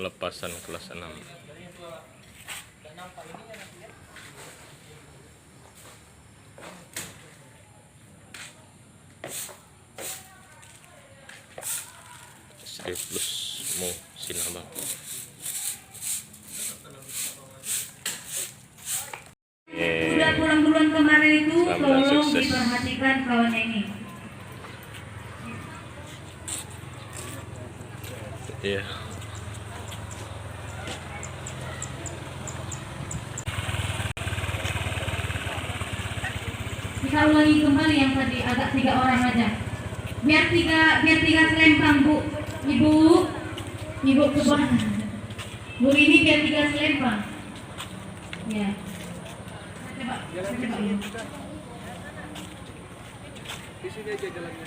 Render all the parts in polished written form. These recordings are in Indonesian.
pelepasan kelas 6. SD Plus Mu Sinabang. Sudah pulang duluan kemarin itu, tolong sukses. diperhatikan kawannya ini. Iya. Kita ulangi kembali yang tadi, agak 3 orang aja. Biar tiga selempang, Bu. Ibu ke bawah. Bu ini biar 3 selempang. Ya. Coba. Di sini aja jalannya.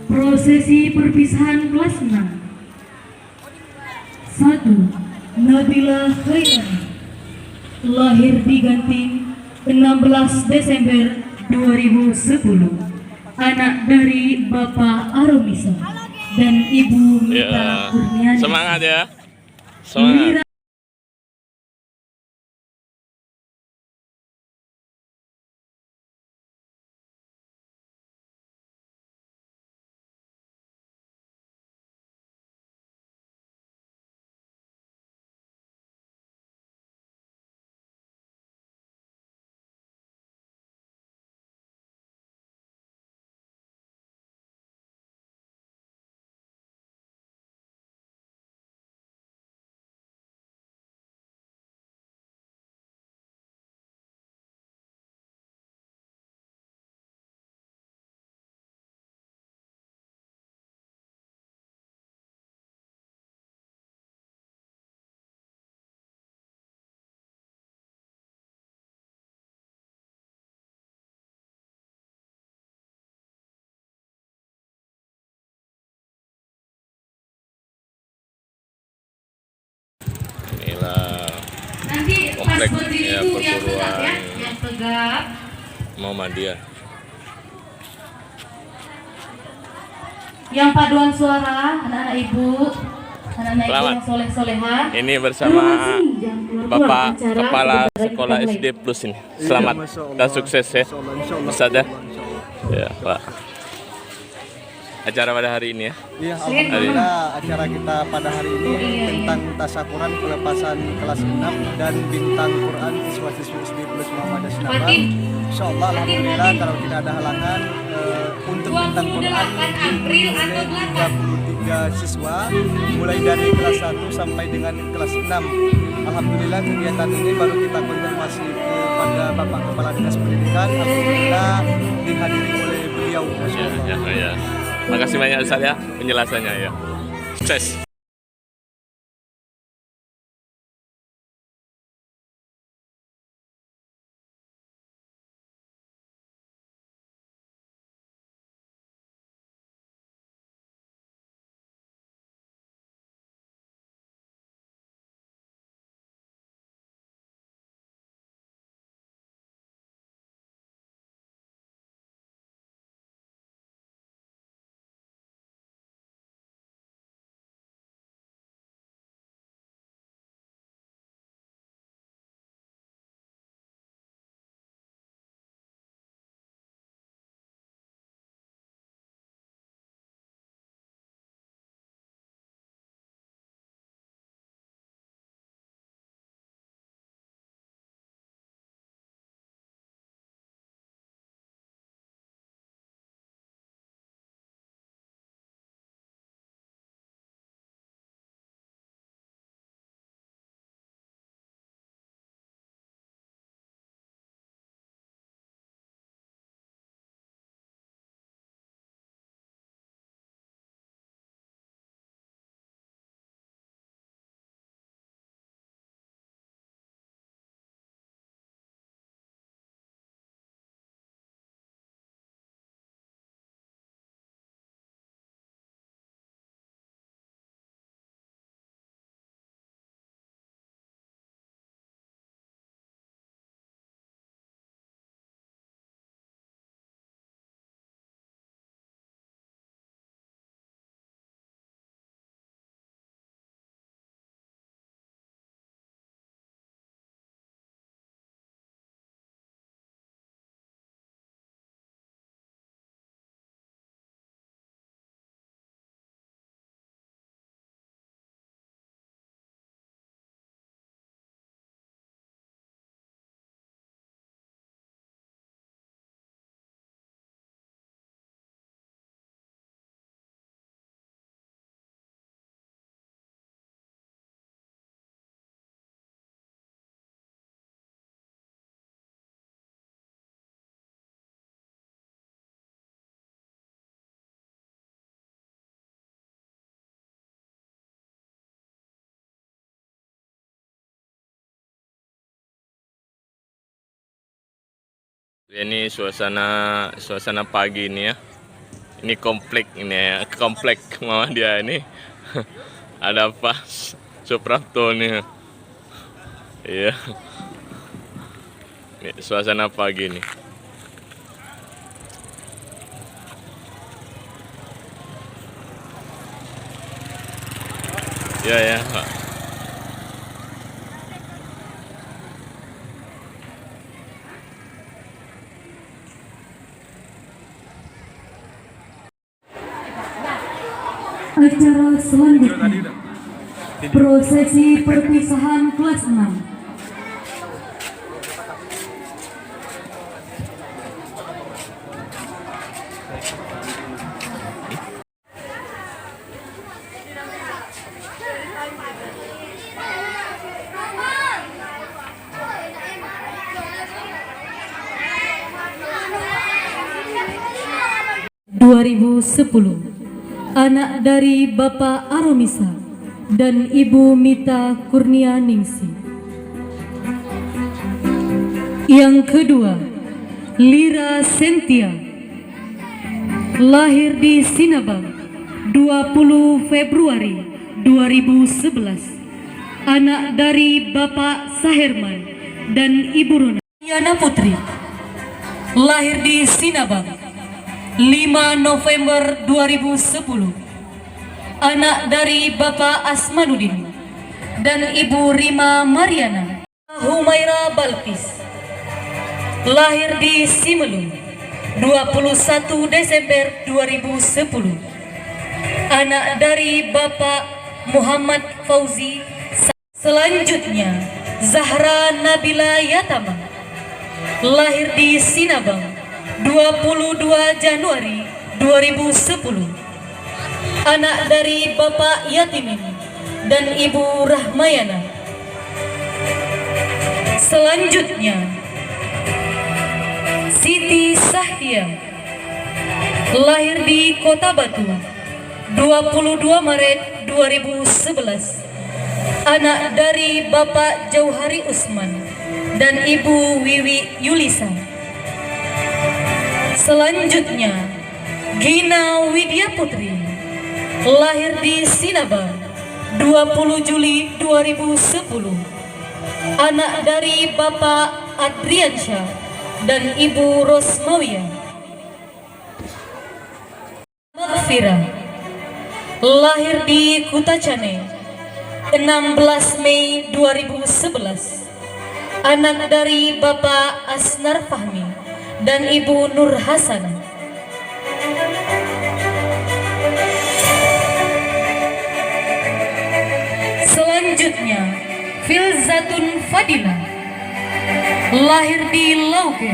Prosesi perpisahan kelas 6. 1. Nabila Khairani, lahir di Ganting 16 Desember 2010, anak dari Bapak Aromisa dan Ibu Mita Ya. Kurniani. Semangat ya. Semangat. Inilah Nanti pas komplek berdiri ya, itu yang tegap ya, perguruan yang tegap. Muhammadiyah. Yang paduan suara, anak-anak ibu Selamat. yang soleh-soleha. Ini bersama Bapak Kepala Sekolah SD Plus ini. Selamat dan sukses ya, Ustaz ya. Ya, Pak. Acara pada hari ini ya. Iya, alhamdulillah acara kita pada hari ini tentang tasyakuran pelepasan kelas 6 dan bintang Quran siswa-siswi SD Plus Muhammadiyah Sinabang. Insyaallah alhamdulillah kalau tidak ada halangan untuk bintang Quran oleh 33 siswa mulai dari kelas 1 sampai dengan kelas 6. Alhamdulillah kegiatan ini baru kita konfirmasi kepada Bapak Kepala Dinas Pendidikan. Alhamdulillah dihadiri oleh beliau. Ya. Makasih banyak Ustaz ya penjelasannya ya. Sukses. Ini suasana pagi ini ya. Ini komplek ini ya, komplek Muhammadiyah ini. Ada apa? Suprapto nih. Iya. Ini suasana pagi nih. Ya ya, Pak. Acara selanjutnya, prosesi perpisahan kelas 6. (2010) anak dari Bapak Aromisa dan Ibu Mita Kurnianingsi. Yang kedua, Lira Sentia, lahir di Sinabang 20 Februari 2011, anak dari Bapak Saherman dan Ibu Rona. Yana Putri, lahir di Sinabang 5 November 2010, anak dari Bapak Asmanuddin dan Ibu Rima Mariana. Humaira Balkis, lahir di Simelung 21 Desember 2010, anak dari Bapak Muhammad Fauzi. Selanjutnya, Zahra Nabila Yatama, lahir di Sinabang 22 Januari 2010, anak dari Bapak Yatimin dan Ibu Rahmayana. Selanjutnya, Siti Sahia, lahir di Kota Batu 22 Maret 2011, anak dari Bapak Jauhari Usman dan Ibu Wiwi Yulisa. Selanjutnya, Gina Widya Putri, lahir di Sinabang 20 Juli 2010, anak dari Bapak Adriansyah dan Ibu Rosmawiyah. Magfira, lahir di Kutacane 16 Mei 2011, anak dari Bapak Asnar Fahmi dan Ibu Nur Hasanah. Selanjutnya, Filzatun Fadila, lahir di Lauke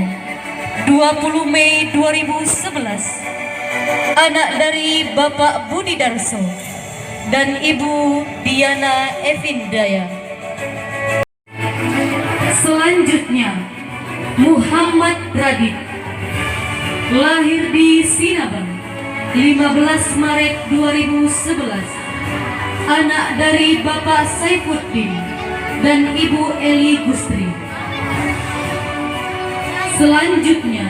20 Mei 2011, anak dari Bapak Budi Darso dan Ibu Diana Evindaya. Selanjutnya, Muhammad Radit, lahir di Sinabang 15 Maret 2011, anak dari Bapak Saifuddin dan Ibu Eli Gustri. Selanjutnya,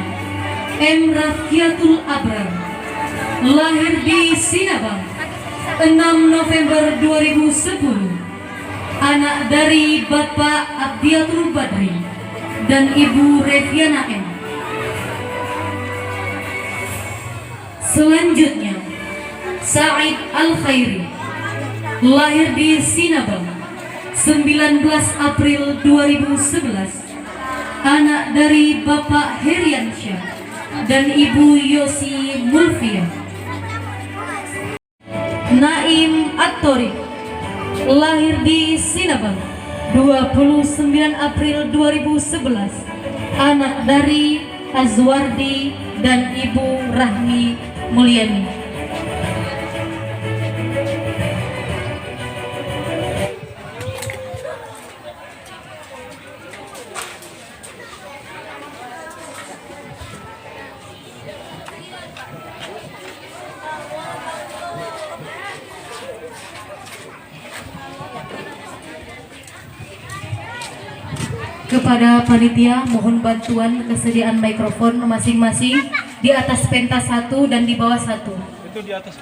M. Rafiatul Abrar, lahir di Sinabang 6 November 2010, anak dari Bapak Abdiatul Badri dan Ibu Reviana M. Selanjutnya, Said Al-Khairi, lahir di Sinabang 19 April 2011, anak dari Bapak Heriansyah dan Ibu Yosi Mulfia. Naim At-Torik, lahir di Sinabang 29 April 2011, anak dari Azwardi dan Ibu Rahmi Mulyani. Kepada panitia mohon bantuan kesediaan mikrofon masing-masing di atas pentas 1 dan di bawah 1. Itu di atas.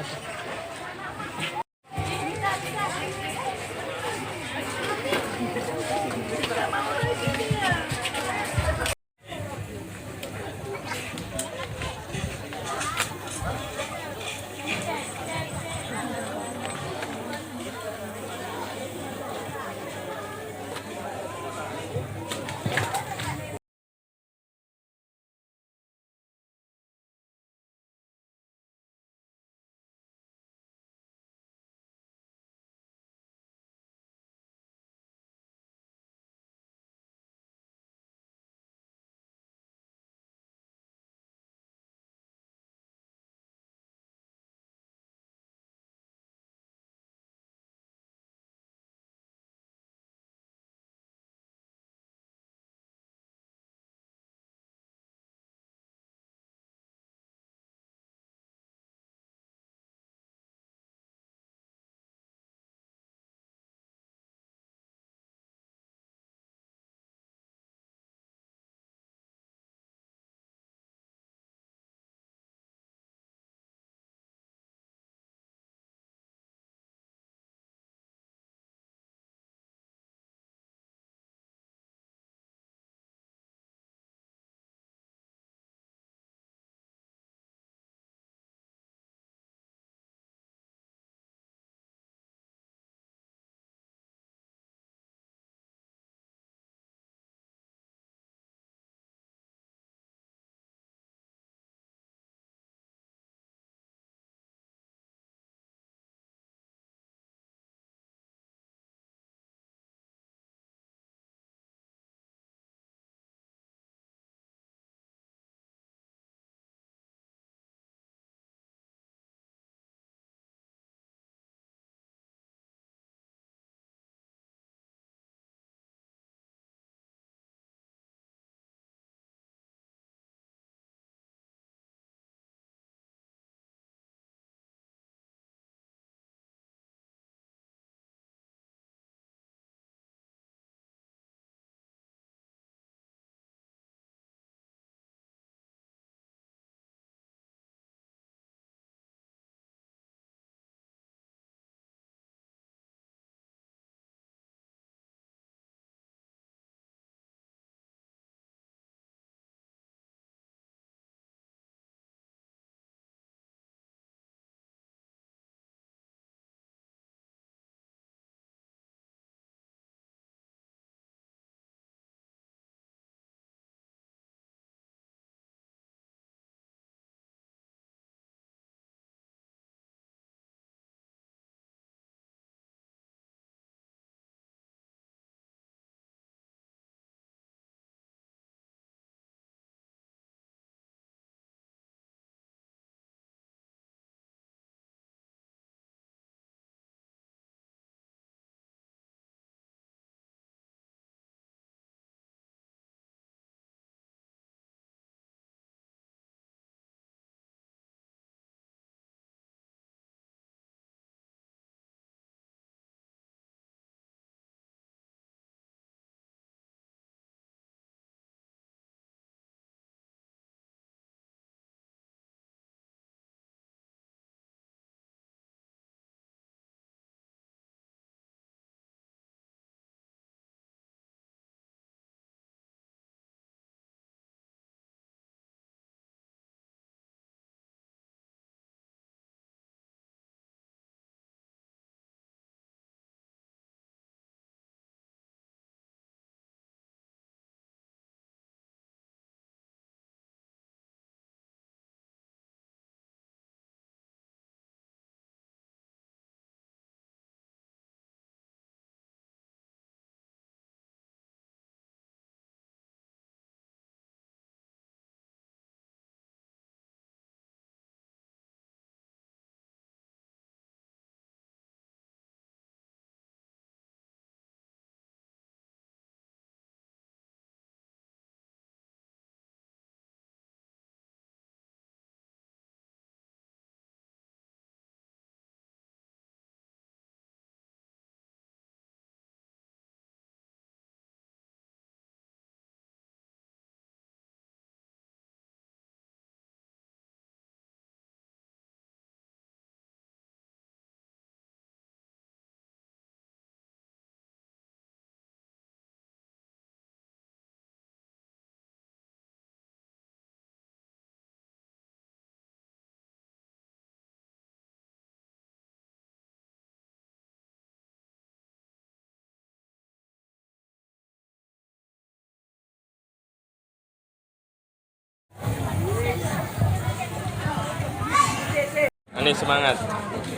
Ini semangat.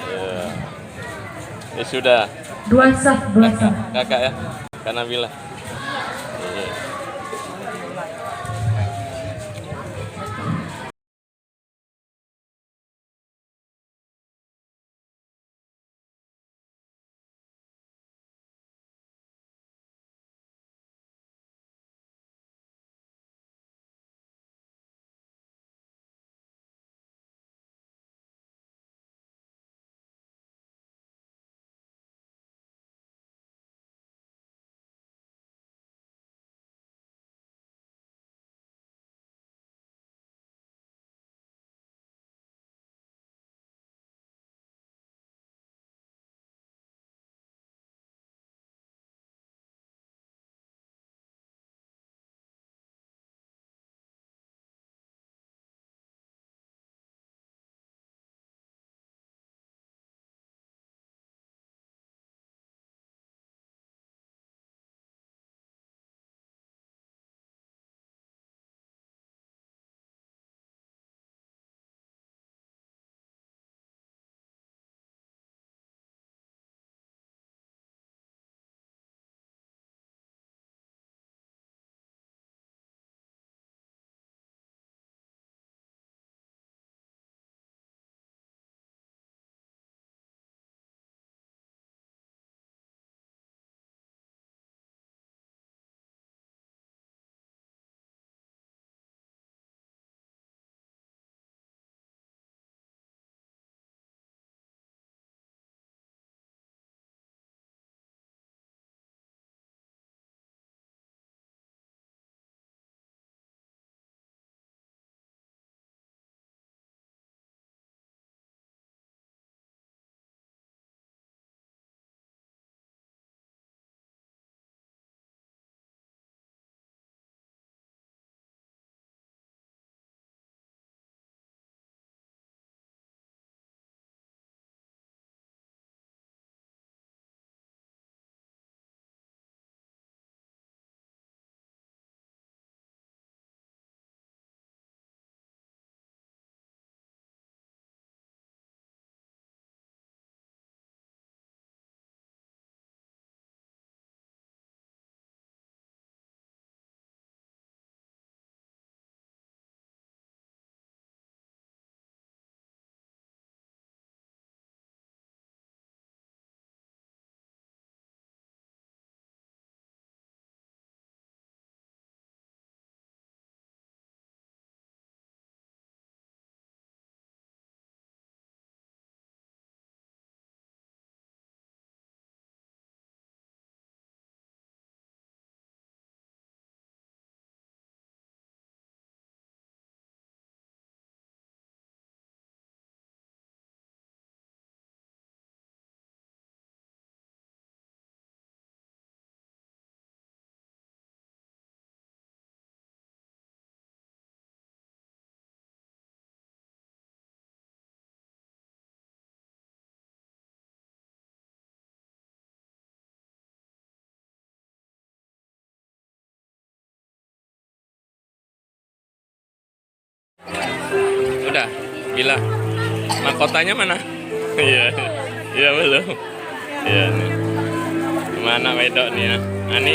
Ya. Ya sudah. Dua saf. Kakak ya. Kak Nabila. Iya. Udah, Bila. Mahkotanya mana? Iya. Iya belum. Iya nih. Mana wedok nih ya? Ani?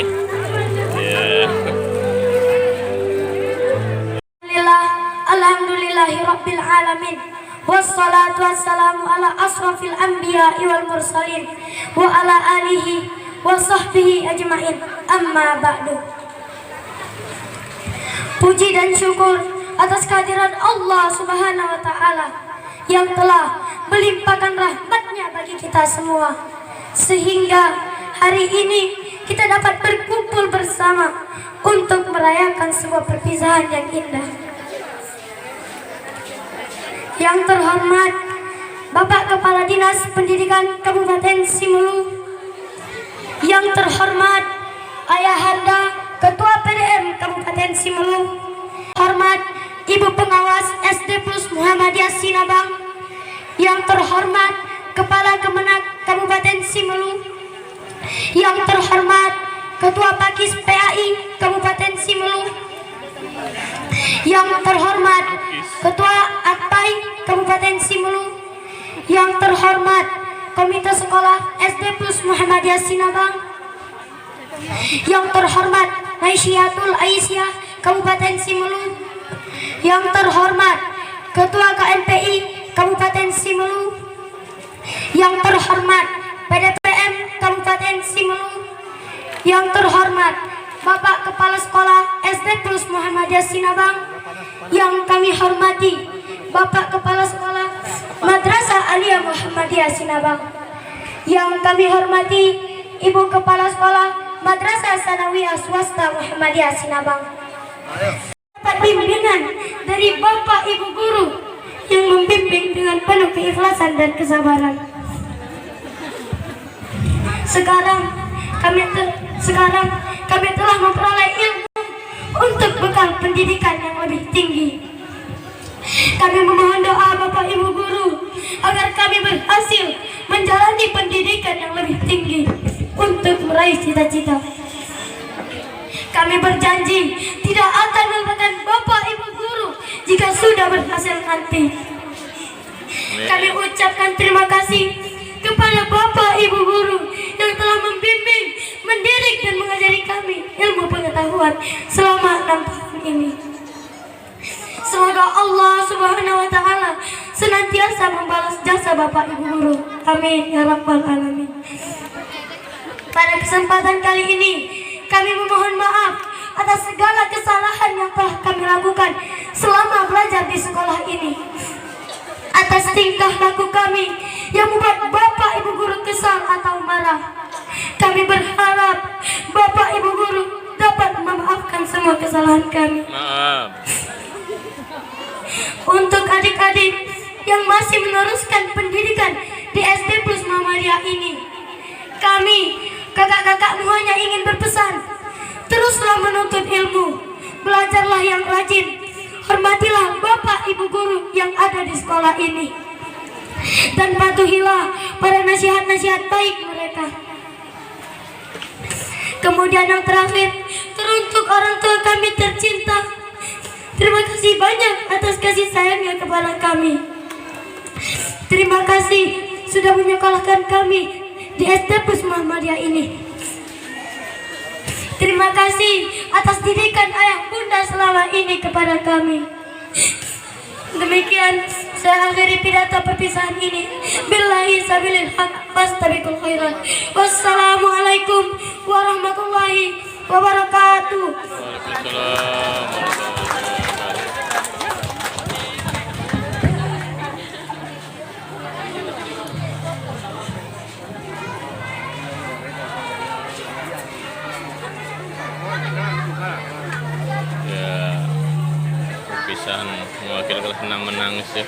Iya. Alhamdulillahi Rabbil Alamin. Wassalatu wassalamu ala asrafil anbiya'i wal mursalin wa ala alihi wa sahbihi ajma'in. Amma ba'du. Puji dan syukur atas kehadiran Allah Subhanahu wa taala yang telah melimpahkan rahmatnya bagi kita semua, sehingga hari ini kita dapat berkumpul bersama untuk merayakan sebuah perpisahan yang indah. Yang terhormat Bapak Kepala Dinas Pendidikan Kabupaten Simelu, yang terhormat Ayahanda Ketua PDM Kabupaten Simelu, hormat Ibu Pengawas SD Plus Muhammadiyah Sinabang, yang terhormat Kepala Kemenak Kabupaten Simelu, yang terhormat Ketua Pakis PAI Kabupaten Simelu, yang terhormat Ketua AKPAI Kabupaten Simelu, yang terhormat Komite Sekolah SD Plus Muhammadiyah Sinabang, yang terhormat Naisyatul Aisyah Kabupaten Simelu, yang terhormat Ketua KNPI Kabupaten Simelu, yang terhormat PDPM Kabupaten Simelu, yang terhormat Bapak Kepala Sekolah SD Plus Muhammadiyah Sinabang, yang kami hormati Bapak Kepala Sekolah Madrasah Aliyah Muhammadiyah Sinabang, yang kami hormati Ibu Kepala Sekolah Madrasah Sanawiyah Swasta Muhammadiyah Sinabang. Dapat bimbingan dari Bapak Ibu Guru yang membimbing dengan penuh keikhlasan dan kesabaran. Sekarang kami telah memperoleh ilmu untuk bekal pendidikan yang lebih tinggi. Kami memohon doa Bapak Ibu Guru agar kami berhasil menjalani pendidikan yang lebih tinggi untuk meraih cita-cita. Kami berjanji tidak akan melupakan Bapak Ibu Guru jika sudah berhasil nanti. Kami ucapkan terima kasih kepada Bapak Ibu Guru yang telah membimbing, mendidik dan mengajari kami ilmu pengetahuan selama 6 tahun ini. Semoga Allah Subhanahu wa taala senantiasa membalas jasa Bapak Ibu Guru. Amin ya rabbal alamin. Pada kesempatan kali ini kami memohon maaf atas segala kesalahan yang telah kami lakukan selama belajar di sekolah ini. Atas tingkah laku kami yang membuat Bapak Ibu Guru kesal atau marah. Kami berharap Bapak Ibu Guru dapat memaafkan semua kesalahan kami. Maaf. Untuk adik-adik yang masih meneruskan pendidikan di SD Plus Muhammadiyah ini, kami, kakak-kakak semuanya ingin berpesan, teruslah menuntut ilmu, belajarlah yang rajin, hormatilah Bapak Ibu Guru yang ada di sekolah ini, dan patuhilah pada nasihat-nasihat baik mereka. Kemudian yang terakhir, teruntuk orang tua kami tercinta, terima kasih banyak atas kasih sayangnya kepada kami. Terima kasih sudah menyekolahkan kami di SD Plus Muhammadiyah ini. Terima kasih atas didikan ayah bunda selama ini kepada kami. Demikian saya akhiri pidato perpisahan ini. Billahi sabilil haq fastabiqul khairat. Wassalamualaikum warahmatullahi wabarakatuh. Waalaikumsalam. Ya, perpisahan mewakili kelas 6 menangis ya.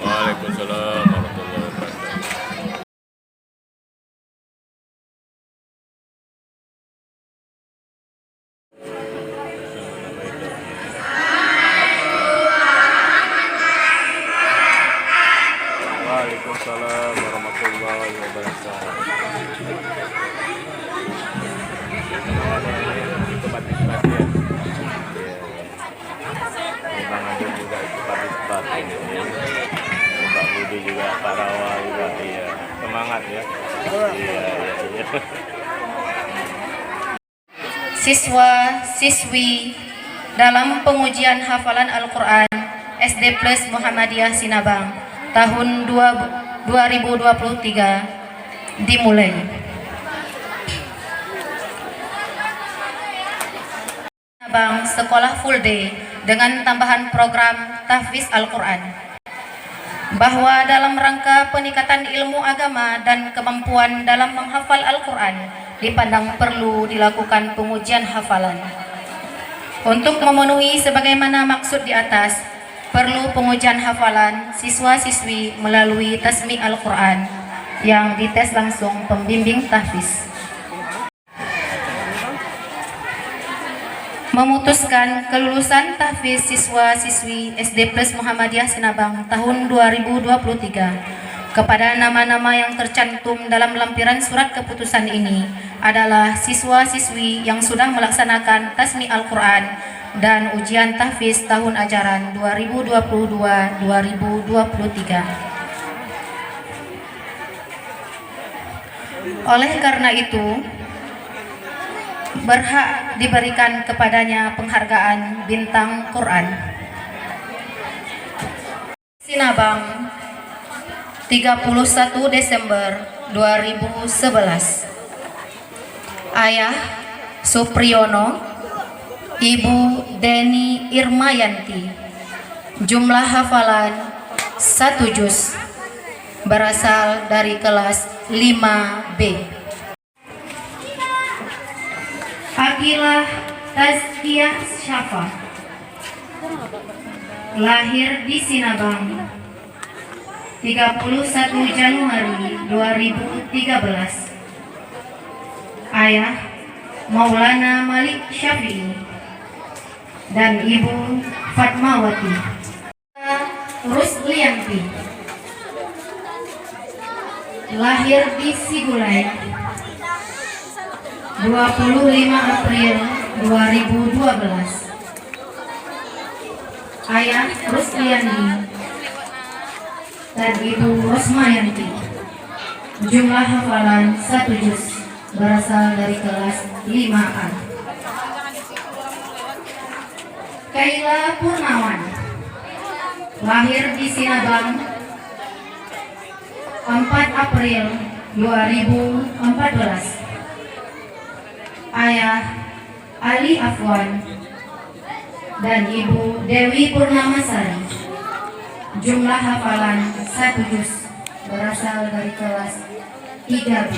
Waalaikumsalam warahmatullahi wabarakatuh. Waalaikumsalam warahmatullahi wabarakatuh. Itu partisipasi ya. Bang Adi juga ikut partisipasi. Mbak Budi juga, Pak Rawa juga, iya. Semangat ya. Iya. Siswa-siswi dalam pengujian hafalan Al-Quran SD Plus Muhammadiyah Sinabang tahun 2023 dimulai. Sinabang sekolah full day dengan tambahan program tahfiz Al-Quran, bahwa dalam rangka peningkatan ilmu agama dan kemampuan dalam menghafal Al-Quran dipandang perlu dilakukan pengujian hafalan. Untuk memenuhi sebagaimana maksud di atas, perlu pengujian hafalan siswa-siswi melalui tasmi Al-Quran yang dites langsung pembimbing tahfiz. Memutuskan kelulusan tahfiz siswa-siswi SD Plus Muhammadiyah Sinabang tahun 2023 kepada nama-nama yang tercantum dalam lampiran surat keputusan ini adalah siswa-siswi yang sudah melaksanakan tasmi Al-Quran dan ujian tahfiz tahun ajaran 2022-2023. Oleh karena itu, berhak diberikan kepadanya penghargaan Bintang Quran. Sinabang, 31 Desember 2011. Ayah Supriyono, Ibu Deni Irmayanti. Jumlah hafalan 1 juz, berasal dari kelas 5B. Akilah Tazkiyah Syafa, lahir di Sinabang 31 Januari 2013. Ayah Maulana Malik Syafi'i dan Ibu Fatmawati. Ruslianti, lahir di Sigulai 25 April 2012. Ayah Ruslianti dan Ibu Rosmayanti. Jumlah hafalan 1 juz, berasal dari kelas 5A. Kaila Purnawan, lahir di Sinabang 4 April 2014. Ayah Ali Afwan dan Ibu Dewi Purnamasari. Jumlah hafalan 1 juz, berasal dari kelas 3B.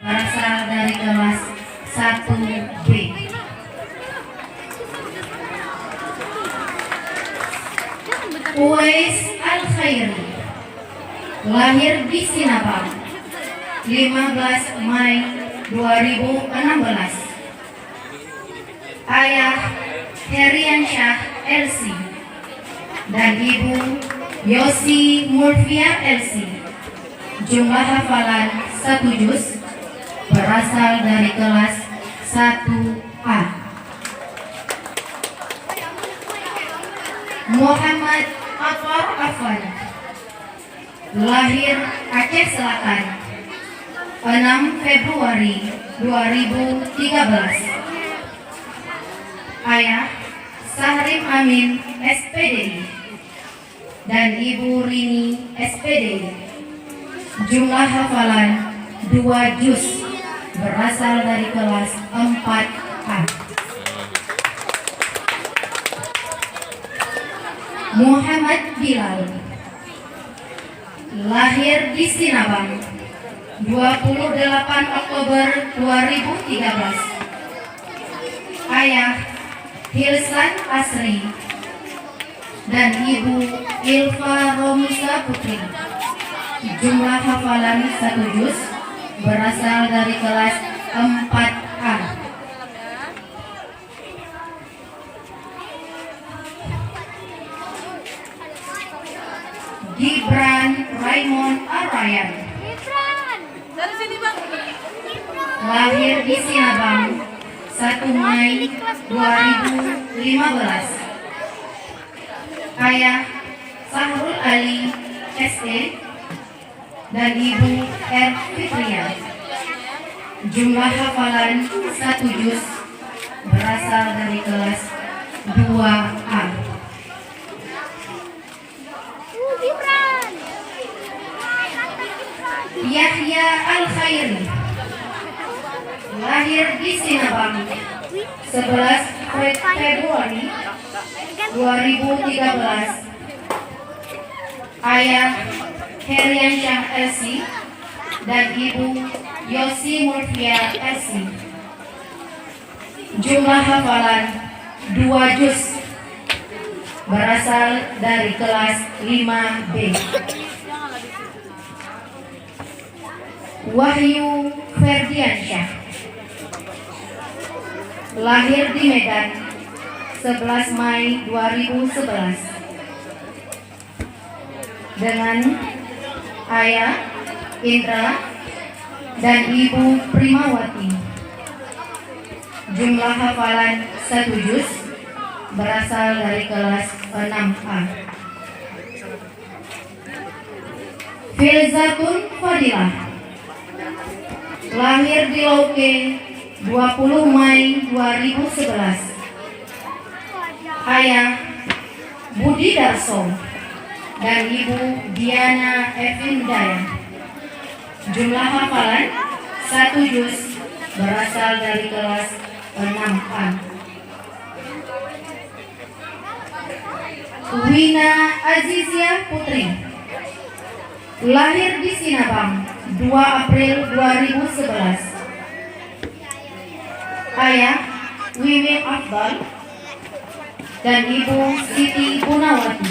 Berasal dari kelas 1B. Uwais Al-Khairi, lahir di Sinabang 15 Mei 2016. Ayah Heriansyah Elsi dan Ibu Yosi Mulfia Elsi. Jumlah hafalan 1 juz, berasal dari kelas 1A. Muhammad Atwar Afan, lahir Aceh Selatan 6 Februari 2013. Ayah Sahrim Amin SPDI dan Ibu Rini SPDI. Jumlah hafalan 2 juz, berasal dari kelas 4A. Muhammad Bilal, lahir di Sinabang 28 Oktober 2013. Ayah Hilsan Asri dan Ibu Ilva Romusa Putri. Jumlah hafalan 1 juz, berasal dari kelas 4A. Gibran Raymond Arayan, lahir di Sinabang 1 Mei 2015. Ayah Sahrul Ali SE dan Ibu R. Fitria. Jumlah hafalan 1 juz, berasal dari kelas 2A. Yahya Al-Khairi, lahir di Sinabang 11 Februari 2013. Ayah Heriansyah Elsi dan Ibu Yosi Mulfia Elsi. Jumlah hafalan 2 juz, berasal dari kelas 5B. Wahyu Ferdiansyah, Lahir di Medan 11 Mei 2011. Dengan ayah Indra dan ibu Primawati. Jumlah hafalan 1 juz, berasal dari kelas 6A. Filzatun Fadilah, lahir di Lauke 20 Mei 2011. Ayah Budi Darso dan ibu Diana Evindaya. Jumlah hafalan 1 juz, berasal dari kelas 6A. Wina Azizia Putri, lahir di Sinabang 2 April 2011. Ayah Wiwin Afdal dan ibu Siti Punawati.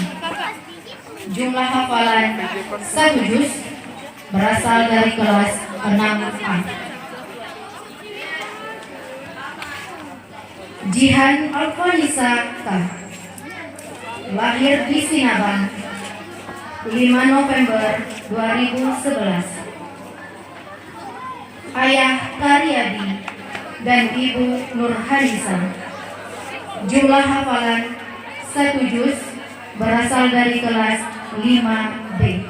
Jumlah hafalan 1 juz, berasal dari kelas 6A. Jihan Alfanisa K, lahir di Sinabang 5 November 2011. Ayah Karyadi dan ibu Nurhanisa. Jumlah hafalan 1 juz, berasal dari kelas 5B.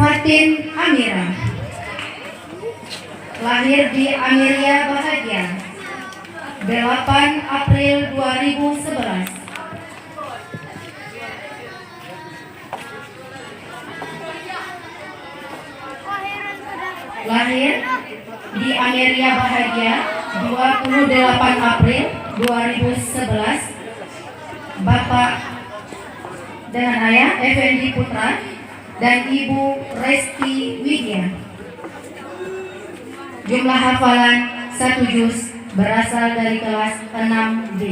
Fatin Amira, lahir di Amiria Bahagia 8 April 2011. Lahir di Amiria Bahagia 28 April 2011. Bapak dengan ayah Effendi Putra dan ibu Resti Widya. Jumlah hafalan 1 juz, berasal dari kelas 6D.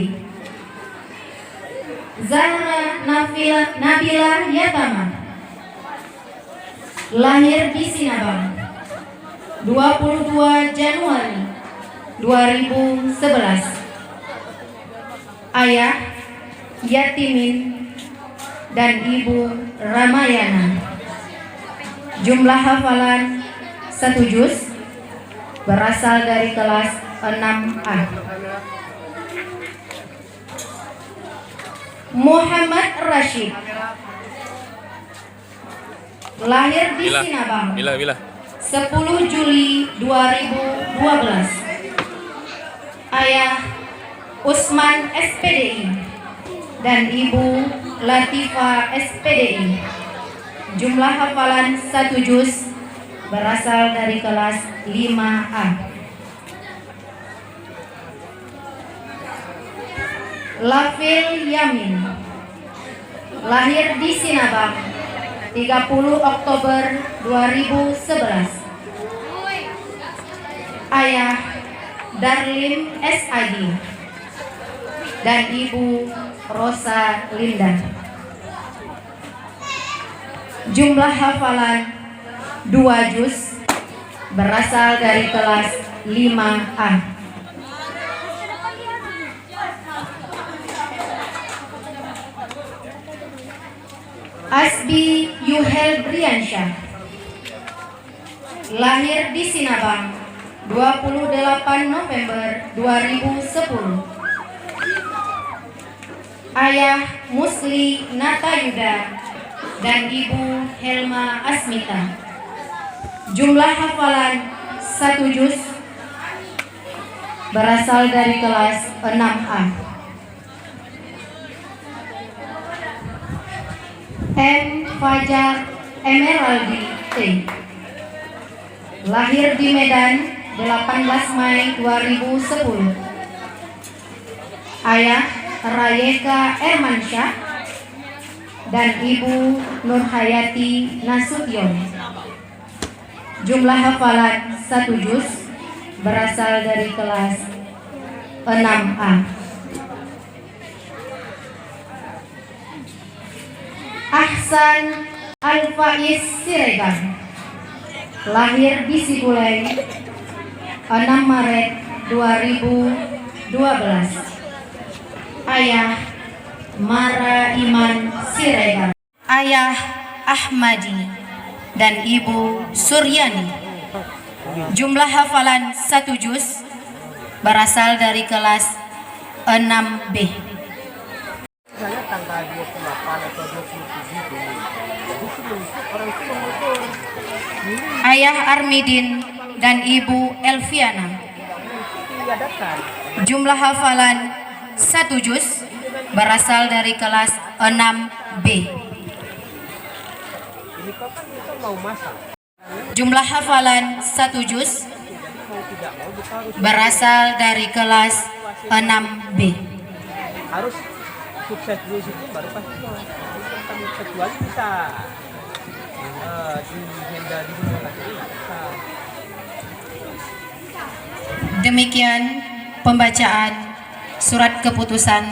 Zahra Nabila Yatama, lahir di Sinabang 22 Januari 2011. Ayah Yatimin dan ibu Ramayana. Jumlah hafalan 1 juz, berasal dari kelas 6A. Muhammad Rashid, lahir di Sinabang 10 Juli 2012. Ayah Usman SPDI dan ibu Latifa SPDI. Jumlah hafalan 1 juz, berasal dari kelas 5A. Lafil Yamin, lahir di Sinabang 30 Oktober 2011. Ayah Darlim SAG dan ibu Rosa Linda. Jumlah hafalan 2 juz, berasal dari kelas 5A. Asbi Yuhel Briansyah, lahir di Sinabang 28 November 2010. Ayah Musli Natayuda dan ibu Helma Asmita. Jumlah hafalan 1 juz, berasal dari kelas 6A. M. Fajar Emeraldi T, lahir di Medan 18 Mei 2010. Ayah Rayeka Ermansyah dan ibu Nurhayati Nasution. Jumlah hafalan 1 juz, berasal dari kelas 6A. Ahsan Al-Faiz Siregar, lahir di Sibuleng 6 Maret 2012. Ayah Mara Iman Siregar, ayah Ahmadi dan ibu Suryani. Jumlah hafalan 1 juz berasal dari kelas 6B. Misalnya tanggal 28 atau 27 Juni. Jadi sebelum itu orang itu mengukur. Ayah Armidin dan ibu Elviana. Diadakan. Jumlah hafalan 1 juz berasal dari kelas 6B. Ini kapan kita mau masak? Jumlah hafalan 1 juz Mau tidak mau kita harus berasal dari kelas 6B. harus sukses dulu situ baru pasti mau. Kecuali bisa di handle di dunia lagi nggak bisa. Demikian pembacaan surat keputusan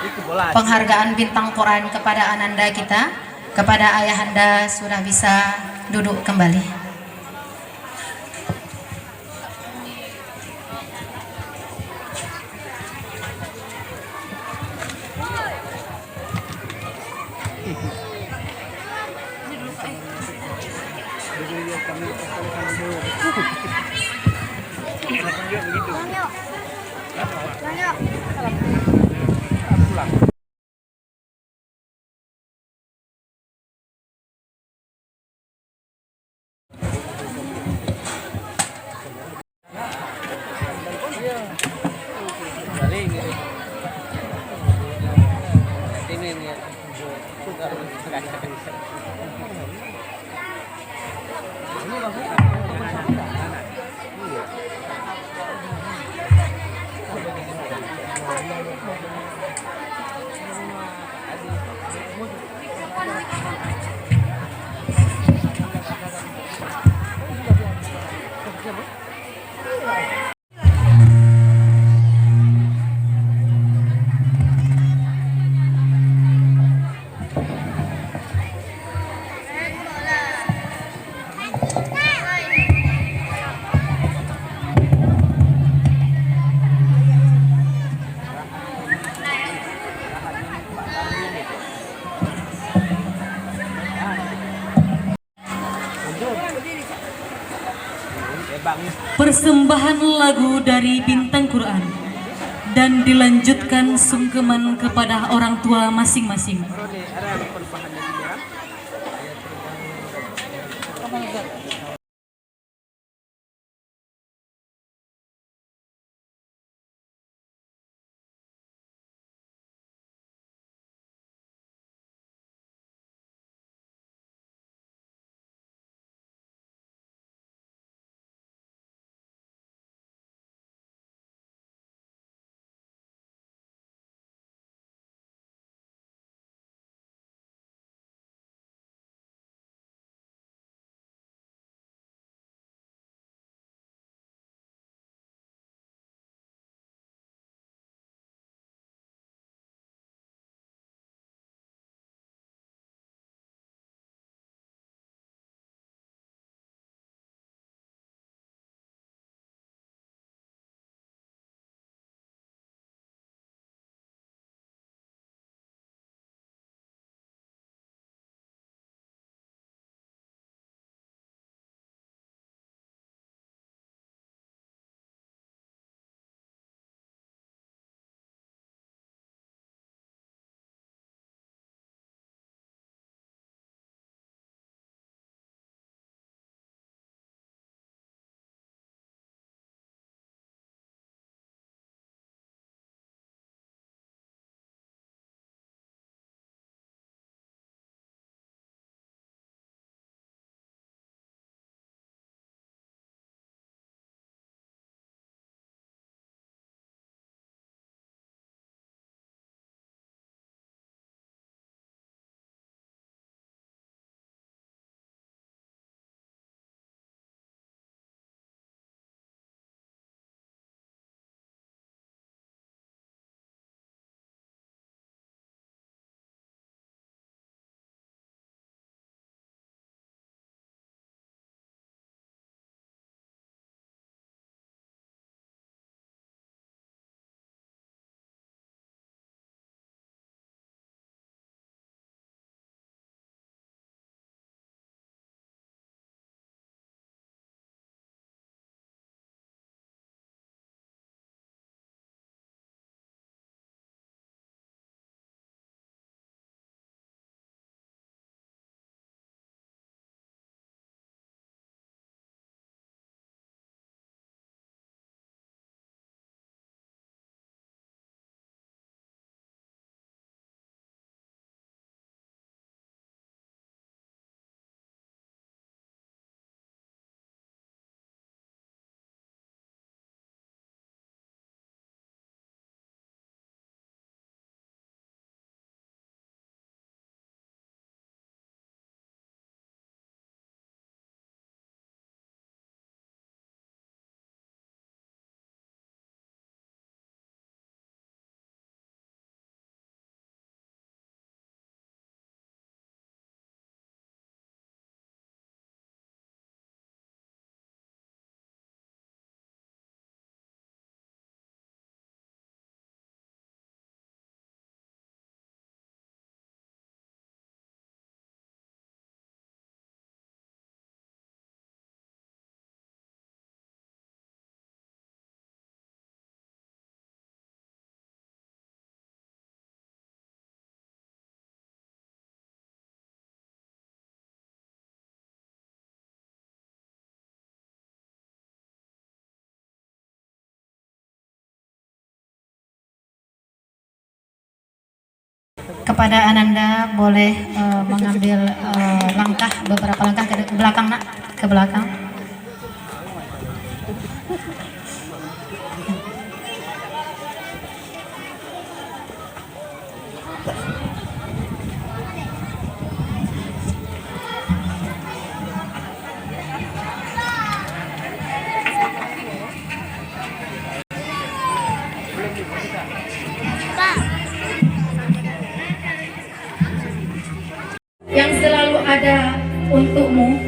Itu bola. penghargaan bintang Quran kepada ananda kita. Kepada ayahanda sudah bisa duduk kembali. Persembahan lagu dari Bintang Quran dan dilanjutkan sungkeman kepada orang tua masing-masing. Ada perubahannya dia. kepada Ananda boleh mengambil langkah, beberapa langkah ke belakang, nak, ke belakang. Yang selalu ada untukmu,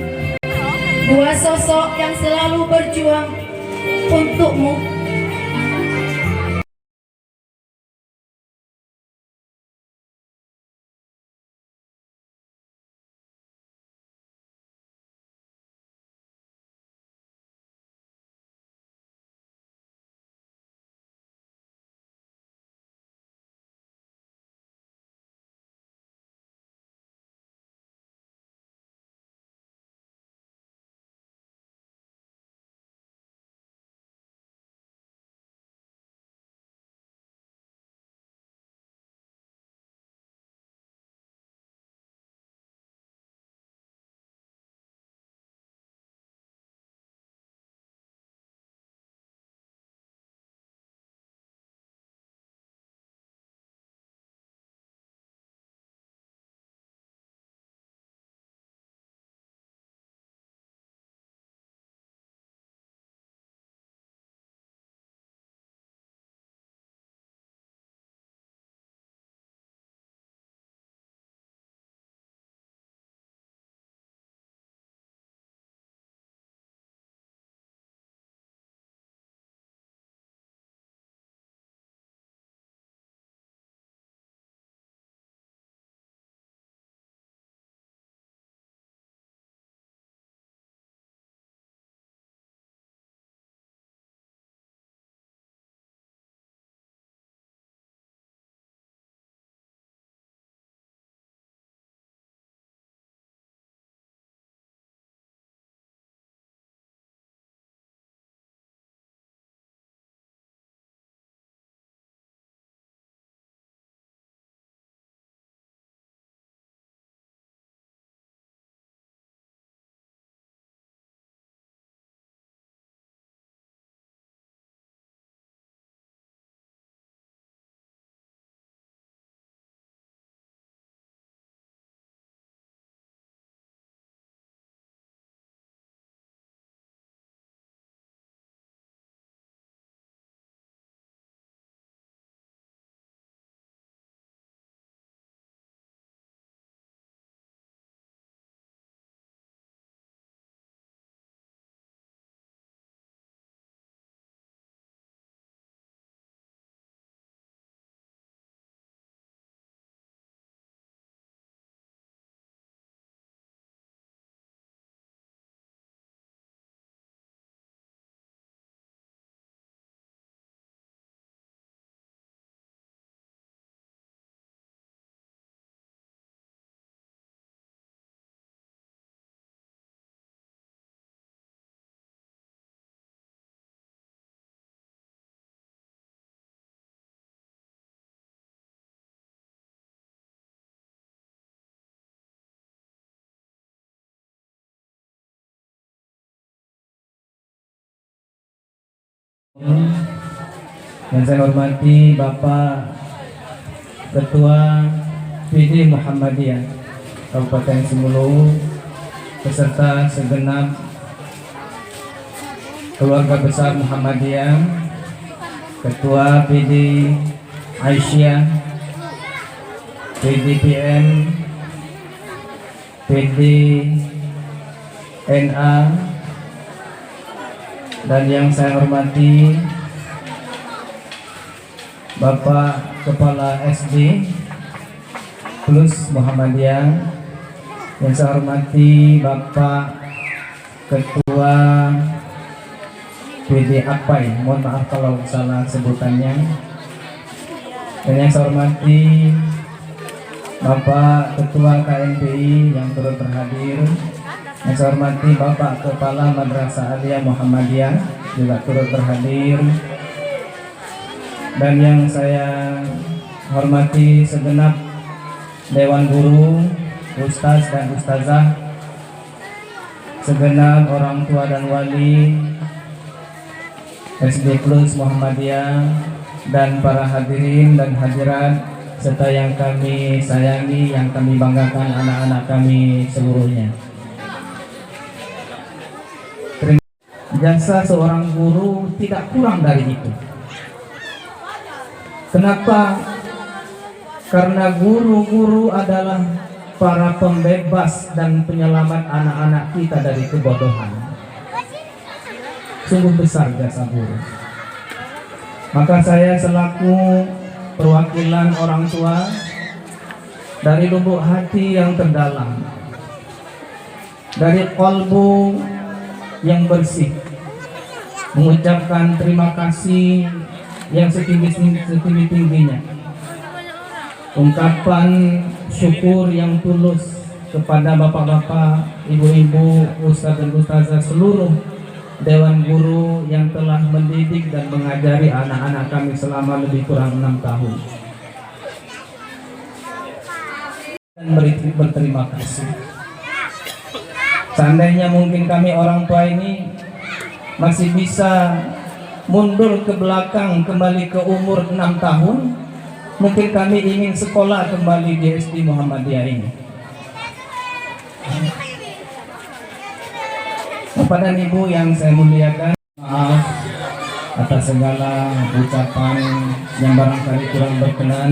dua sosok yang selalu berjuang untukmu. Yang saya hormati Bapak Ketua PD Muhammadiyah Kabupaten Sumuluh beserta segenap keluarga besar Muhammadiyah, Ketua PD Aisyah, PDPM, PD NA, dan yang saya hormati Bapak Kepala SD Plus Muhammadiyah, yang saya hormati Bapak Ketua PD Apai, mohon maaf kalau salah sebutannya, dan yang saya hormati Bapak Ketua KMPI yang turut berhadir, yang saya hormati Bapak Kepala Madrasah Aliyah Muhammadiyah juga turut berhadir, dan yang saya hormati segenap Dewan Guru, Ustaz dan Ustazah, segenap orang tua dan wali SD Plus Muhammadiyah, dan para hadirin dan hadirat serta yang kami sayangi, yang kami banggakan anak-anak kami seluruhnya. Jasa seorang guru tidak kurang dari itu. Kenapa? Karena guru-guru adalah para pembebas dan penyelamat anak-anak kita dari kebodohan. Sungguh besar jasa guru. Maka saya selaku perwakilan orang tua dari lubuk hati yang terdalam, dari kalbu yang bersih, mengucapkan terima kasih yang setinggi-tingginya, ungkapan syukur yang tulus kepada bapak-bapak, ibu-ibu, ustaz dan ustazah, seluruh Dewan Guru yang telah mendidik dan mengajari anak-anak kami selama lebih kurang 6 tahun. Dan berterima kasih. Seandainya mungkin kami orang tua ini masih bisa mundur ke belakang kembali ke umur 6 tahun, mungkin kami ingin sekolah kembali di SD Muhammadiyah ini. Bapak dan Ibu yang saya muliakan, maaf atas segala ucapan yang barangkali kurang berkenan,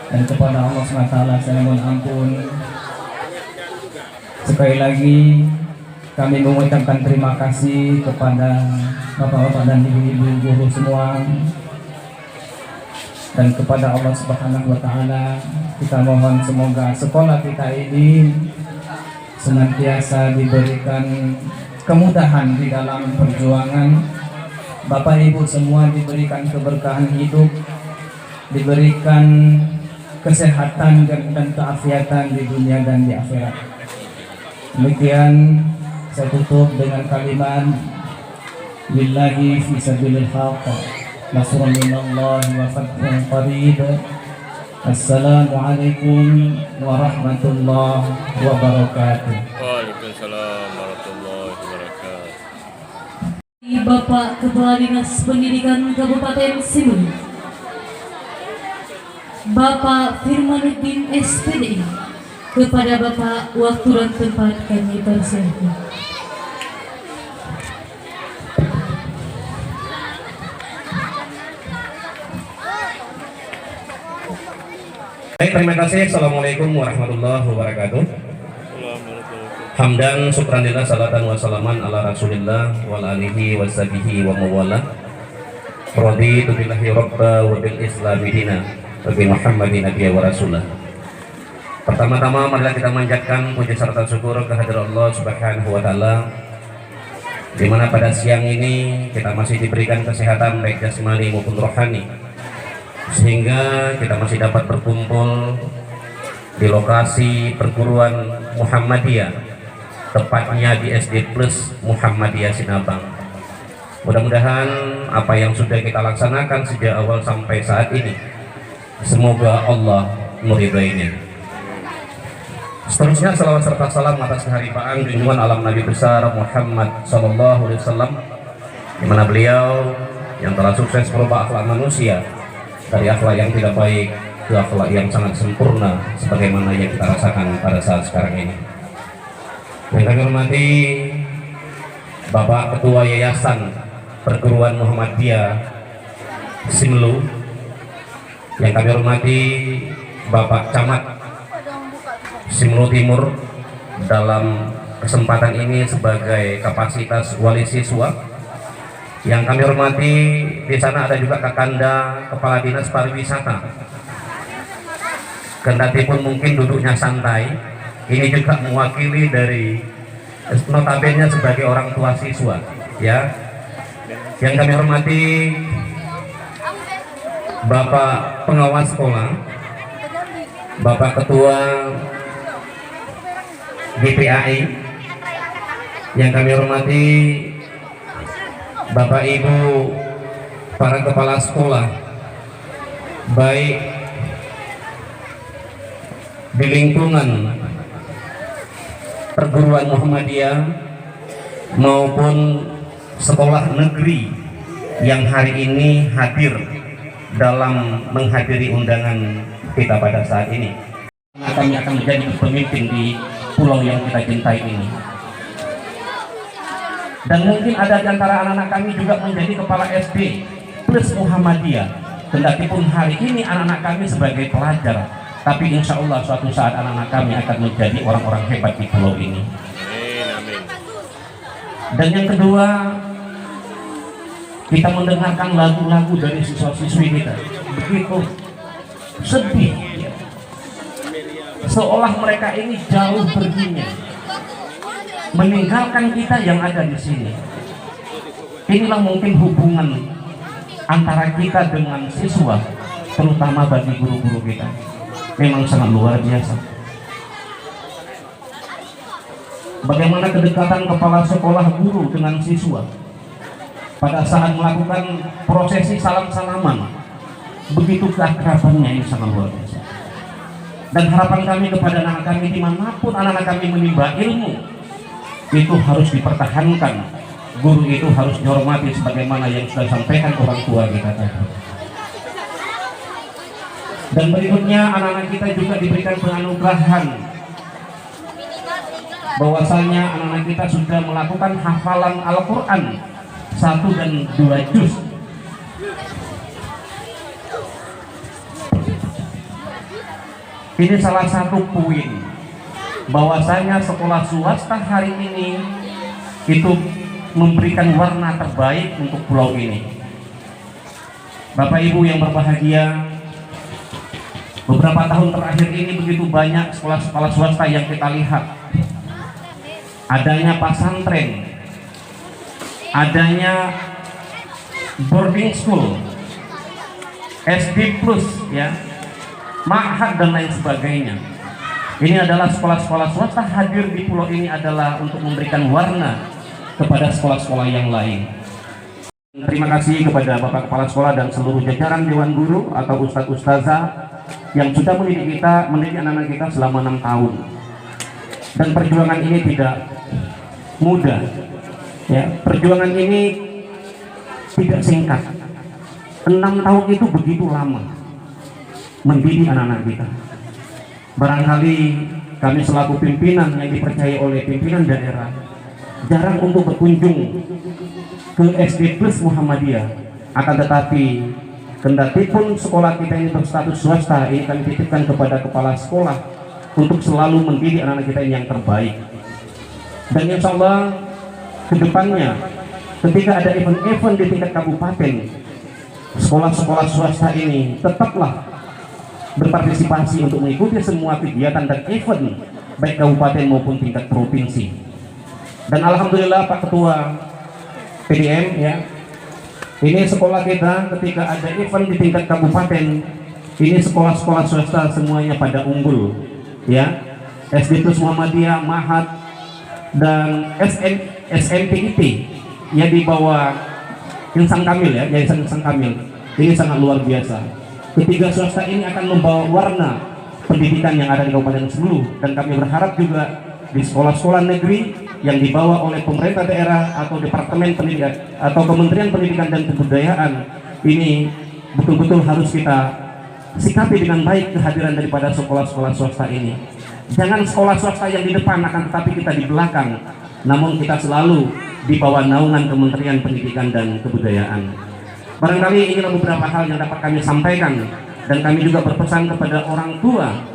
dan kepada Allah SWT saya mohon ampun. Sekali lagi kami mengucapkan terima kasih kepada bapak-bapak dan ibu-ibu guru semua, dan kepada Allah Subhanahu wa Ta'ala kita mohon semoga sekolah kita ini senantiasa diberikan kemudahan di dalam perjuangan. Bapak Ibu semua diberikan keberkahan hidup, diberikan kesehatan dan keafiatan di dunia dan di akhirat. Demikian saya tutup dengan kalimat Billahi fi sabilil haqq, nasrun minallahi wa fathun qarib. Assalamualaikum warahmatullahi wabarakatuh. Waalaikumsalam warahmatullahi wabarakatuh. Bapak Kepala Dinas Pendidikan Kabupaten Simelu, Bapak Firmanuddin SPD, kepada Bapak waktu dan tempat kami persilakan. Baik, terima kasih. Assalamualaikum warahmatullahi wabarakatuh. Hamdan syukranillah, salatan wa salaman ala rasulillah wal alihi wa sahbihi wa mawala. Raditu billahi rabba wa bil islami dina wa bi muhammadin nabiyya wa rasulah. Pertama-tama marilah kita manjatkan puji serta syukur kehadirat Allah Subhanahu wa Ta'ala, di mana pada siang ini kita masih diberikan kesehatan baik jasmani maupun rohani, sehingga kita masih dapat berkumpul di lokasi perguruan Muhammadiyah, tepatnya di SD Plus Muhammadiyah Sinabang. Mudah-mudahan apa yang sudah kita laksanakan sejak awal sampai saat ini, semoga Allah meridainya. Seterusnya salawat serta salam atas keharibaan junjungan alam Nabi besar Muhammad Sallallahu Alaihi Wasallam, di mana beliau yang telah sukses merubah akhlak manusia dari akhlak yang tidak baik ke akhlak yang sangat sempurna, sebagaimana yang kita rasakan pada saat sekarang ini. Yang kami hormati Bapak Ketua Yayasan Perguruan Muhammadiyah Simelu, yang kami hormati Bapak Camat Simelu Timur dalam kesempatan ini sebagai kapasitas wali siswa. Yang kami hormati di sana ada juga Kakanda Kepala Dinas Pariwisata. Kendati pun mungkin duduknya santai, ini juga mewakili dari notabene sebagai orang tua siswa, ya. Yang kami hormati Bapak Pengawas Sekolah, Bapak Ketua GPAI, yang kami hormati Bapak Ibu para kepala sekolah, baik di lingkungan perguruan Muhammadiyah maupun sekolah negeri yang hari ini hadir dalam menghadiri undangan kita pada saat ini. Kami akan menjadi pemimpin di pulau yang kita cintai ini. Dan mungkin ada di antara anak-anak kami juga menjadi kepala SD plus Muhammadiyah. Kendati pun hari ini anak-anak kami sebagai pelajar, tapi insya Allah suatu saat anak-anak kami akan menjadi orang-orang hebat di pulau ini. Dan yang kedua, kita mendengarkan lagu-lagu dari siswa-siswi kita, begitu sedih, seolah mereka ini jauh perginya, meninggalkan kita yang ada di sini. Inilah mungkin hubungan antara kita dengan siswa, terutama bagi guru-guru kita, memang sangat luar biasa. Bagaimana kedekatan kepala sekolah guru dengan siswa pada saat melakukan prosesi salam-salaman, begitu keakrabannya, ini sangat luar biasa. Dan harapan kami kepada anak kami dimanapun anak-anak kami menimba ilmu, itu harus dipertahankan. Guru itu harus dihormati sebagaimana yang sudah disampaikan orang tua kita tadi. Dan berikutnya anak-anak kita juga diberikan penganugerahan bahwasanya anak-anak kita sudah melakukan hafalan Al-Quran 1 dan 2 juz. Ini salah satu poin bahwasanya sekolah swasta hari ini itu memberikan warna terbaik untuk pulau ini. Bapak Ibu yang berbahagia, beberapa tahun terakhir ini begitu banyak sekolah-sekolah swasta yang kita lihat. Adanya pesantren, adanya boarding school, SD plus, ya, ma'had dan lain sebagainya. Ini adalah sekolah-sekolah swasta hadir di pulau ini adalah untuk memberikan warna kepada sekolah-sekolah yang lain. Terima kasih kepada Bapak Kepala Sekolah dan seluruh jajaran Dewan Guru atau Ustadz Ustazah yang sudah mendidik anak-anak kita selama 6 tahun. Dan perjuangan ini tidak mudah, ya. Perjuangan ini tidak singkat. 6 tahun itu begitu lama mendidik anak-anak kita. Barangkali kami selaku pimpinan yang dipercaya oleh pimpinan daerah jarang untuk berkunjung ke SD plus Muhammadiyah, akan tetapi kendati pun sekolah kita ini berstatus swasta, ini kami titipkan kepada kepala sekolah untuk selalu mendidik anak-anak kita yang terbaik. Dan insya Allah kedepannya ketika ada event-event di tingkat kabupaten, sekolah-sekolah swasta ini tetaplah berpartisipasi untuk mengikuti semua kegiatan dan event baik kabupaten maupun tingkat provinsi. Dan alhamdulillah Pak Ketua PDM, ya, ini sekolah kita ketika ada event di tingkat kabupaten, ini sekolah-sekolah swasta semuanya pada unggul, ya. SD plus Muhammadiyah, Ma'had dan SMPIT yang di bawah Insan Kamil, ya, Yayasan Insan Kamil, ini sangat luar biasa. Ketiga swasta ini akan membawa warna pendidikan yang ada di Kabupaten Sebelu, dan kami berharap juga di sekolah-sekolah negeri yang dibawa oleh pemerintah daerah atau Departemen Pendidikan atau Kementerian Pendidikan dan Kebudayaan ini betul-betul harus kita sikapi dengan baik kehadiran daripada sekolah-sekolah swasta ini. Jangan sekolah swasta yang di depan, akan tetapi kita di belakang, namun kita selalu di bawah naungan Kementerian Pendidikan dan Kebudayaan. Barangkali inilah beberapa hal yang dapat kami sampaikan, dan kami juga berpesan kepada orang tua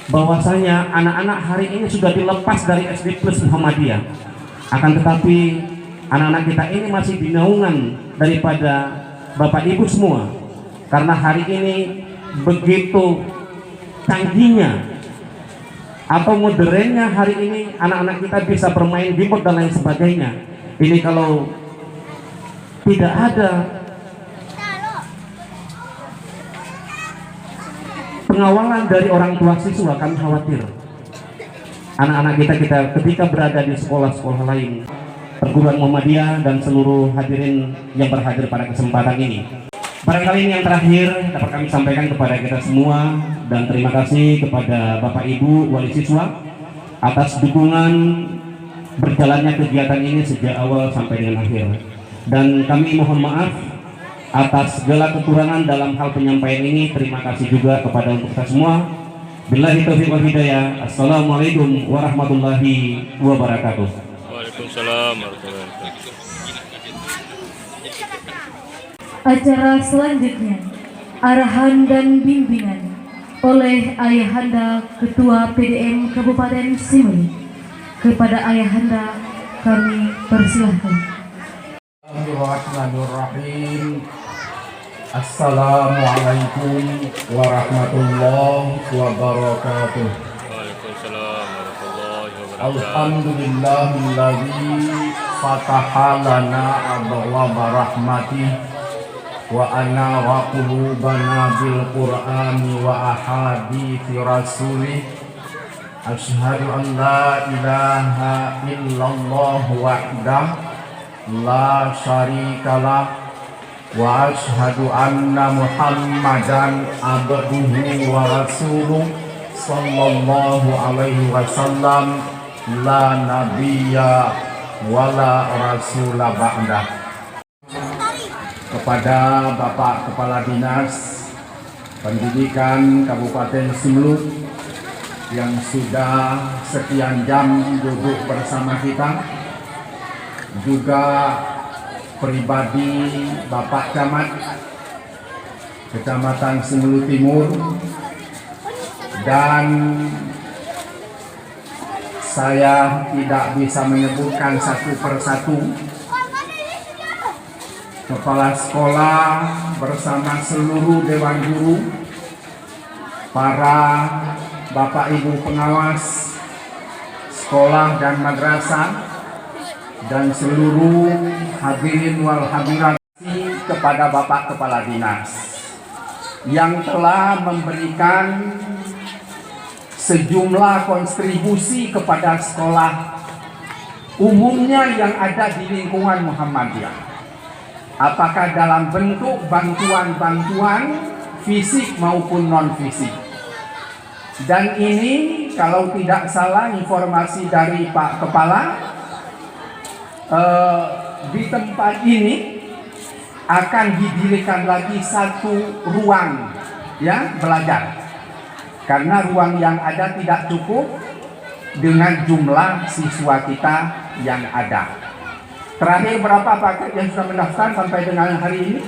bahwasanya anak-anak hari ini sudah dilepas dari SD plus Muhammadiyah, akan tetapi anak-anak kita ini masih di naungan daripada Bapak Ibu semua, karena hari ini begitu canggihnya atau modernnya hari ini anak-anak kita bisa bermain keyboard dan lain sebagainya. Ini kalau tidak ada pengawalan dari orang tua siswa, kami khawatir anak-anak kita ketika berada di sekolah-sekolah lain, perguruan Muhammadiyah dan seluruh hadirin yang berhadir pada kesempatan ini. Barangkali ini yang terakhir dapat kami sampaikan kepada kita semua, dan terima kasih kepada Bapak Ibu wali siswa atas dukungan berjalannya kegiatan ini sejak awal sampai dengan akhir. Dan kami mohon maaf atas segala kekurangan dalam hal penyampaian ini. Terima kasih juga kepada untuk kita semua. Billahi taufiq wal hidayah. Assalamualaikum warahmatullahi wabarakatuh. Waalaikumsalam warahmatullahi wabarakatuh. Acara selanjutnya, arahan dan bimbingan oleh Ayahanda Ketua PDM Kabupaten Simelu. Kepada Ayahanda kami persilahkan. Bismillahirrahmanirrahim. Assalamualaikum warahmatullahi wabarakatuh. Waalaikumsalam warahmatullahi wabarakatuh. Alhamdulillahilladzi fataha lana abwaaba rahmatih wa anara qulubana bil qur'ani wa ahadithi rasulih. Asyhadu an la ilaha illallah wahdah la syarikalah wa asyhadu anna muhammadan abduhu wa rasuluh sallallahu alaihi wasallam la nabiyya wa la rasula ba'dah. Kepada Bapak Kepala Dinas Pendidikan Kabupaten Simelu yang sudah sekian jam duduk bersama kita, juga pribadi Bapak Camat Kecamatan Simelu Timur, dan saya tidak bisa menyebutkan satu persatu, kepala sekolah bersama seluruh dewan guru, para Bapak Ibu pengawas sekolah dan madrasah, dan seluruh hadirin wal hadirat, kepada Bapak Kepala Dinas yang telah memberikan sejumlah kontribusi kepada sekolah umumnya yang ada di lingkungan Muhammadiyah, apakah dalam bentuk bantuan-bantuan fisik maupun non-fisik. Dan ini kalau tidak salah informasi dari Pak Kepala, di tempat ini akan didirikan lagi satu ruang ya belajar, karena ruang yang ada tidak cukup dengan jumlah siswa kita yang ada. Terakhir berapa paket yang sudah mendaftar sampai dengan hari ini?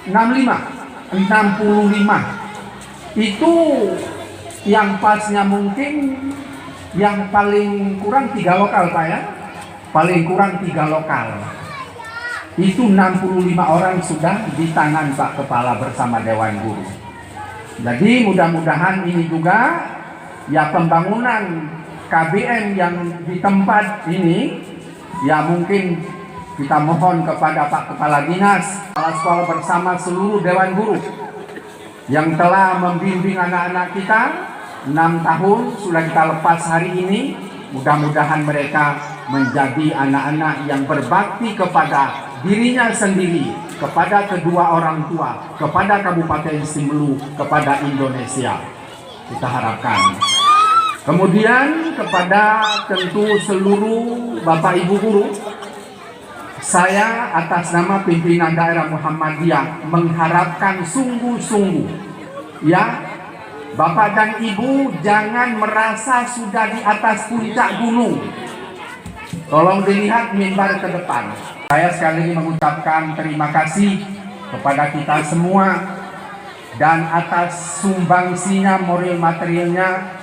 65. Itu yang pasnya mungkin yang paling kurang 3 lokal Pak ya. Paling kurang 3 lokal. Itu 65 orang sudah di tangan Pak Kepala bersama Dewan Guru. Jadi mudah-mudahan ini juga ya pembangunan KBM yang di tempat ini, ya mungkin kita mohon kepada Pak Kepala Dinas, kepala sekolah bersama seluruh Dewan Guru yang telah membimbing anak-anak kita 6 tahun sudah kita lepas hari ini. Mudah-mudahan mereka menjadi anak-anak yang berbakti kepada dirinya sendiri, kepada kedua orang tua, kepada Kabupaten Simelu, kepada Indonesia. Kita harapkan. Kemudian kepada tentu seluruh Bapak Ibu guru, saya atas nama pimpinan daerah Muhammadiyah mengharapkan sungguh-sungguh ya, Bapak dan Ibu jangan merasa sudah di atas puncak gunung. Tolong dilihat mimbar ke depan. Saya sekali lagi mengucapkan terima kasih kepada kita semua, dan atas sumbangsinya moral materialnya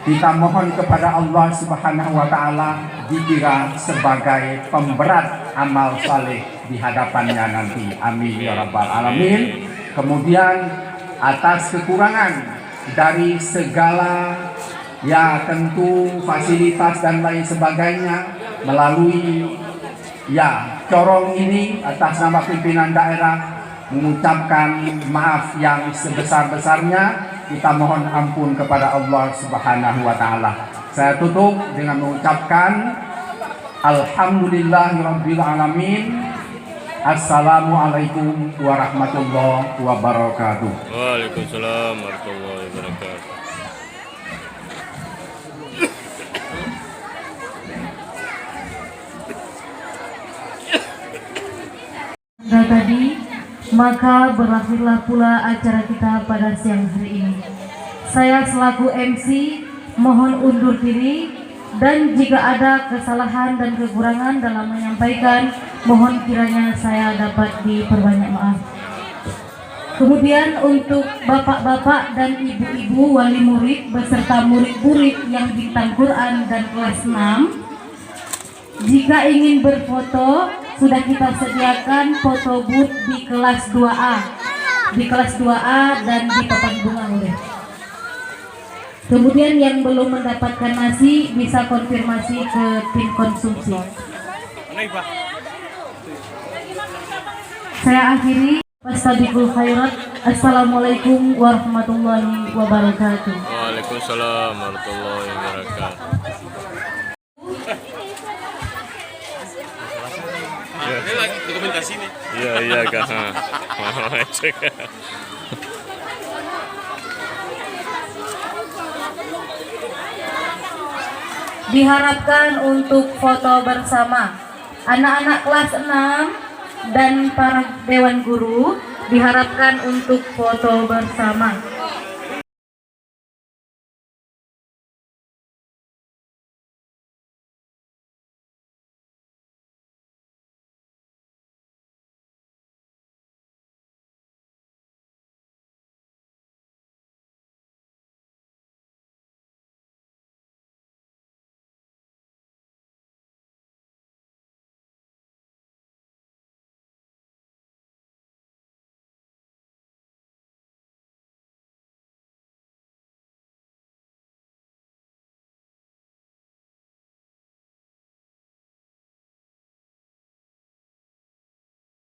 kita mohon kepada Allah Subhanahu wa Ta'ala dikira sebagai pemberat amal saleh di hadapannya nanti. Amin ya rabbal alamin. Kemudian atas kekurangan dari segala ya tentu fasilitas dan lain sebagainya melalui ya corong ini, atas nama pimpinan daerah mengucapkan maaf yang sebesar-besarnya. Kita mohon ampun kepada Allah Subhanahu wa Ta'ala. Saya tutup dengan mengucapkan alhamdulillahirabbil alamin Assalamualaikum warahmatullahi wabarakatuh. Waalaikumsalam warahmatullahi wabarakatuh. Tadi, maka berakhirlah pula acara kita pada siang hari ini. Saya selaku MC mohon undur diri, dan jika ada kesalahan dan kekurangan dalam menyampaikan, mohon kiranya saya dapat diperbanyak maaf. Kemudian untuk bapak-bapak dan ibu-ibu wali murid beserta murid-murid yang bintang Quran dan kelas 6, jika ingin berfoto, sudah kita sediakan foto booth di kelas 2A. Di kelas 2A dan di papan bunga boleh. Kemudian yang belum mendapatkan nasi bisa konfirmasi ke tim konsumsi. Saya akhiri. Wastabiqul khairat. Assalamualaikum warahmatullahi wabarakatuh. Waalaikumsalam warahmatullahi wabarakatuh. Ini lagi dokumentasi nih. Iya kak. Cek. Diharapkan untuk foto bersama anak-anak kelas 6 dan para dewan guru, diharapkan untuk foto bersama.